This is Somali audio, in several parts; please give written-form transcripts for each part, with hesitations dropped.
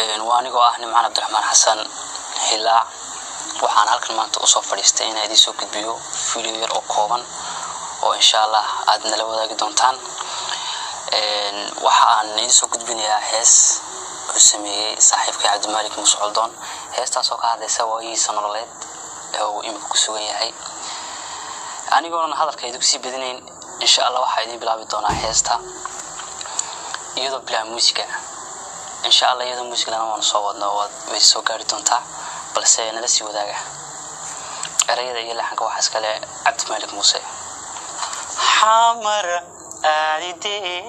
waanigoo ah Nimcaan Cabdiraxmaan Xasan Hilaac waxaan halkan maanta u soo fadhiistay inaan idin soo gudbiyo video yar oo kooban oo insha Allah aad nala wadaagi doontaan waxaan idin soo gudbinayaa hees uu sameeyay saaxiibkay Cabdimaalik Muscoldoon heestaas oo ka hadlaysa waayihiisa nololeed oo imika ku sugan yahay anigoona hadalkaydu ku sii badinayn insha Allah waxaan idin bilaabi doonaa heesta iyadoo bilaa muusika إن شاء الله يدوم مشكلة أنا ونصوّدنا ويسوق قارتونتا بس أنا لسه وداعة أريد أجي حاجة واحد كله عبد الملك موسى حمر أريدي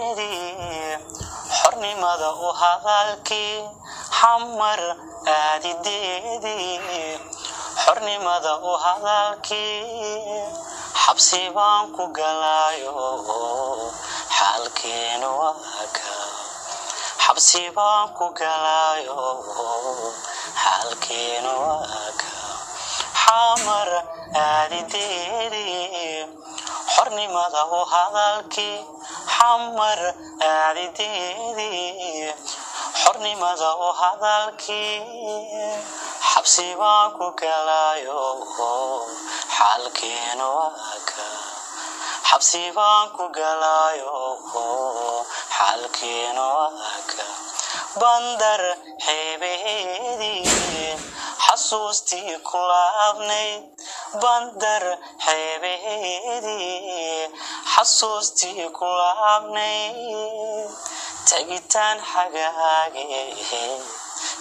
حرني ماذا وهذاكي حمر أريدي حرني ماذا وهذاكي حبسي بانكو قلايو حالكين واكا حبسي بانكو قلايو حالكين واكا حمر أريدي حرني ماذا وهذاكي حمر أريدي حرني ماذا وهذاكي حبسي بانكو قلايو حالكين واكا حبسي بانكو قلايو حالكين واكا بندر حبيدي حسوستي كلابني بندر حبيدي حسوستي كلابني تاجتان حقاقي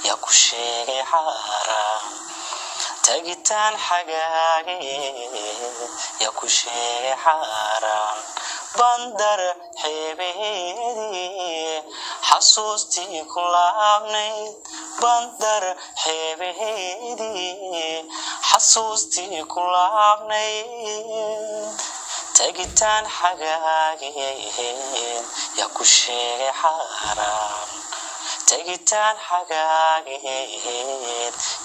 يا كشيغي حرام تاجتان حقاقي يا كشيغي حرام بندر حبيدي حسوستي كلابني بندر حبيدي حسوستي كلابني تاجتان حقاقي يا كشيغي حرام تاجتان حقاقي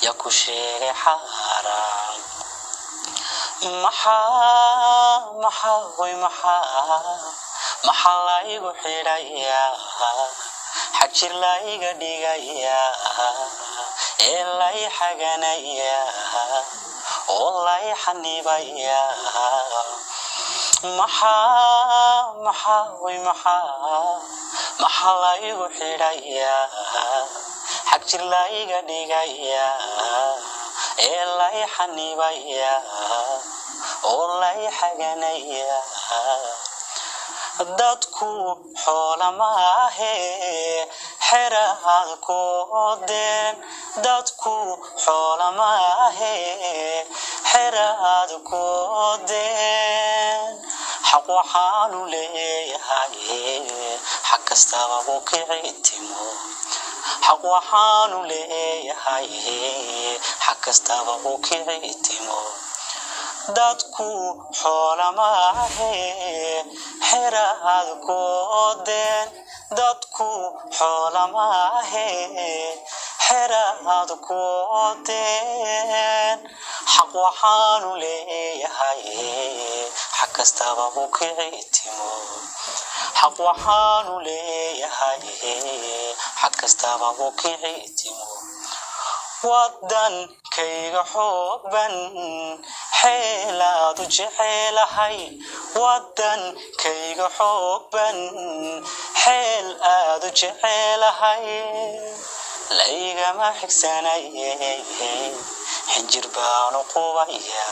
يا كشيغي حرام محا لا يغو حيرايا حجر لا يغديغايا إلا يحغنايا والله يحنيبايا محا لا يغو حيرايا حجر لا يغديغايا إلا يحنيبايا والله يحغنايا dadku xoolo maahe xiraad ku odeen dadku xoolo maahe xiraad ku odeen xaq waxaanu leeyahay xaq kastaba uu kicitimo xaq waxaanu leeyahay xaq kastaba uu kicitimo dadku xoolo maahe xiraad ku odeen dadku xoolo maahe xiraad ku odeen xaq waxaanu leeyahay xaq kastaba uu kicitimo xaq waxaanu leeyahay xaq kastaba uu kicitimo wadan kayga xoogban حيلاد جحيلهاي ودن كيغ حبن حيل آد جحيلهاي لايغا ما حكساناي حنجر بانو قويا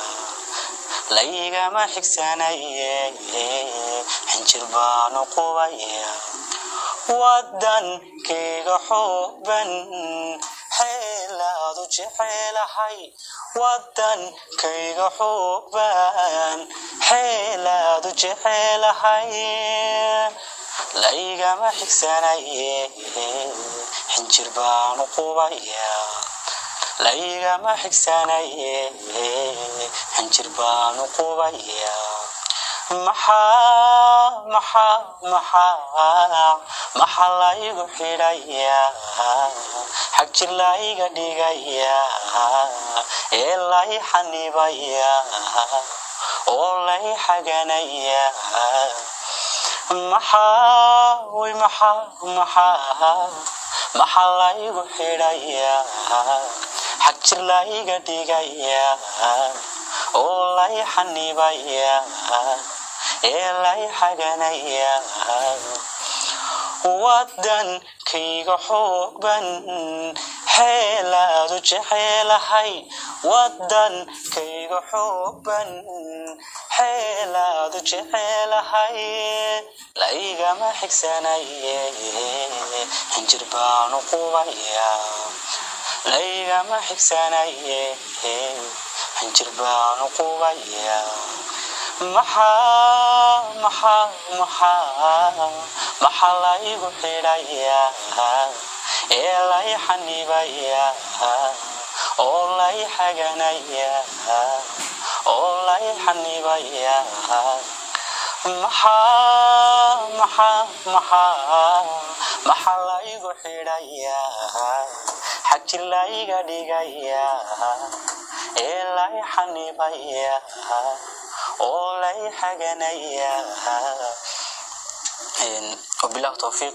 لايغا ما حكساناي حنجر بانو قويا ودن كيغ حبن حيلاد جحيلهاي ودن كيغ حبان حيلاد جحيلهاي لايغا ما حكساناي حنجر بانو قويا لايغا ما حكساناي حنجر بانو قويا محا لا يغو حيرايا حجر لا يغديغايا إلا يحنيبايا والله يحغنايا محا maxaa la igu xidhaya xajir la iga dhigaya oo la i xanibaya ee la i xaganaya wadan kayga xoogban xeelaadu jecelahay wadan kayga xoogban xeelaadu jecelahay la igama xigsanaye xinjir baanu qubaya la igama xigsanaye xinjir baanu qubaya maxaa la igu xidhaya ee la i xanibaya oo la i xaganaya oo la i xanibaya maxaa la igu xidhaya xajir la iga dhigaya ee la i xanibaya oo la i xaganaya وبالله توفيق.